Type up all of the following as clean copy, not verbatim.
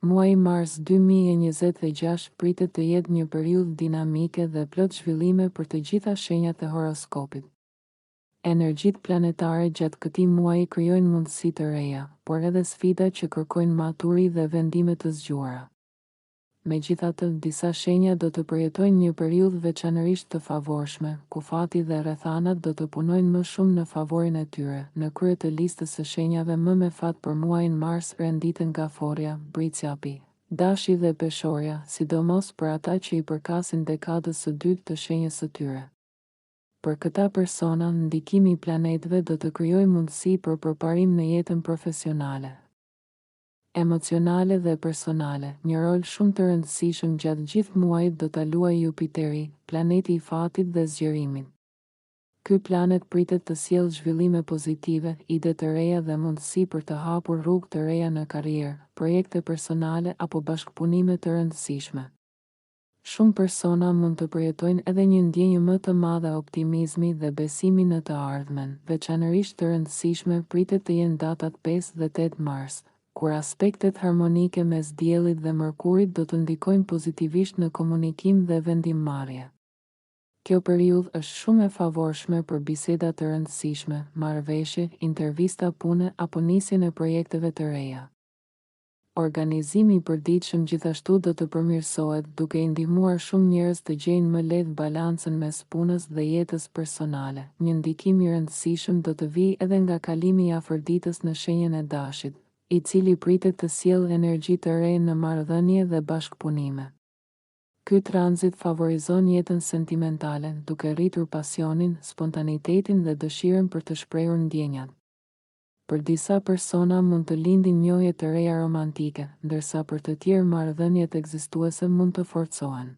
Muaji Mars 2026 pritet të jetë një periudhë dinamike dhe plot zhvillime për të gjitha shenjat e horoskopit. Energjitë planetare gjatë këtij muaji krijojnë mundësi të reja, por edhe sfida që kërkojnë maturi dhe vendime të zgjuara. Megjithatë, disa shenja do të përjetojnë një periudhë veçanërisht të favorshme, ku fati dhe rrethanat do të punojnë më shumë në favorin e tyre. Në krye të listës së shenjave më me fat për muajin Mars renditen Gaforia, Briciapi, Dashi dhe Peshorja, sidomos për ata që i përkasin dekadës së dytë të shenjës së tyre. Për këta persona, ndikimi i planetëve do të krijojë mundësi për përparim në jetën profesionale, emocionale dhe personale. Një rol shumë të rëndësishëm gjatë gjithë muajit do ta luajë Jupiteri, planeti i fatit dhe zgjerimit. Ky planet pritet të sjellë zhvillime pozitive, ide të reja dhe mundësi për të hapur rrugë të reja në karrierë, projekte personale apo bashkëpunime të rëndësishme. Shumë persona mund të përjetojnë edhe një ndjenjë më të madhe optimizmi dhe besimi në të ardhmen. Veçanërisht të rëndësishme pritet të jenë datat 5 dhe 8 Mars, kur aspektet harmonike mes Diellit dhe Mërkurit do të ndikojnë pozitivisht në komunikim dhe vendimmarrje. Kjo periudhë është shumë e favorshme për biseda të rëndësishme, marrëveshje, intervista pune apo nisjen e projekteve të reja. Organizimi i përditshëm gjithashtu do të përmirësohet, duke i ndihmuar shumë njerëz të gjejnë më lehtë balancën mes punës dhe jetës personale. Një ndikim i rëndësishëm do të vijë edhe nga kalimi i afërditës në shenjën e Dashit, i cili pritet të sjellë energji të re në marrëdhënie dhe bashkëpunime. Ky tranzit favorizon jetën sentimentale, duke rritur pasionin, spontanitetin dhe dëshirën për të shprehur ndjenjat. Për disa persona mund të lindin njohje të reja romantike, ndërsa për të tjerë marrëdhëniet ekzistuese mund të forcohen.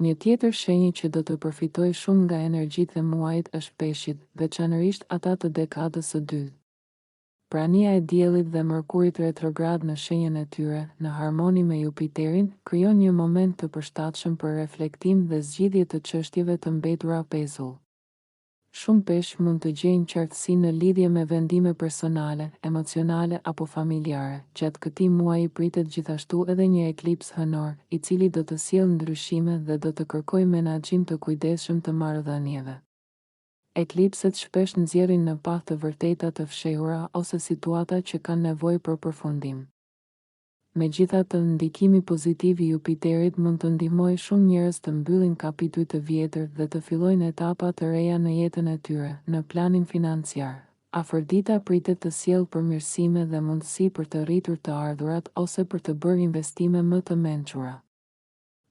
Një tjetër shenjë që do të përfitojë shumë nga energjitë e muajit është Peshqit, veçanërisht ata të dekadës së dytë. Prania e Diellit dhe Mërkurit retrograd në shenjën e tyre, në harmoni me Jupiterin, krijon një moment të përshtatshëm për reflektim dhe zgjidhje të çështjeve të mbetura pezull. Shumë peshq mund të gjejnë qartësi në lidhje me vendime personale, emocionale apo familjare. Gjatë këtij muaji pritet gjithashtu edhe një eklips hënor, i cili do të sjellë ndryshime dhe do të kërkojë menaxhim të kujdesshëm të marrëdhënieve. Eklipset shpesh nxjerrin në pa të vërteta të fshehura ose situata që kanë nevojë për përfundim. Megjithatë, ndikimi pozitiv i Jupiterit mund të ndihmojë shumë njerëz të mbyllin kapituj të vjetër dhe të fillojnë etapa të reja në jetën e tyre. Në planin financiar, afërdita pritet të sjellë përmirësime dhe mundësi për të rritur të ardhurat ose për të bërë investime më të mençura.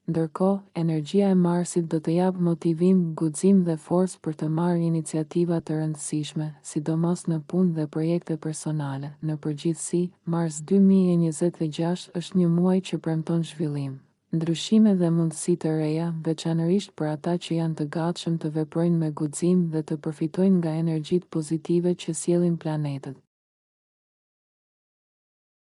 Ndërkohë, energjia e Marsit do të japë motivim, guxim dhe forcë për të marrë iniciativa të rëndësishme, sidomos në punë dhe projekte personale. Në përgjithësi, Mars 2026 është një muaj që premton zhvillim, ndryshime dhe mundësi të reja, veçanërisht për ata që janë të gatshëm të veprojnë me guxim dhe të përfitojnë nga energjitë pozitive që sjellin planetët.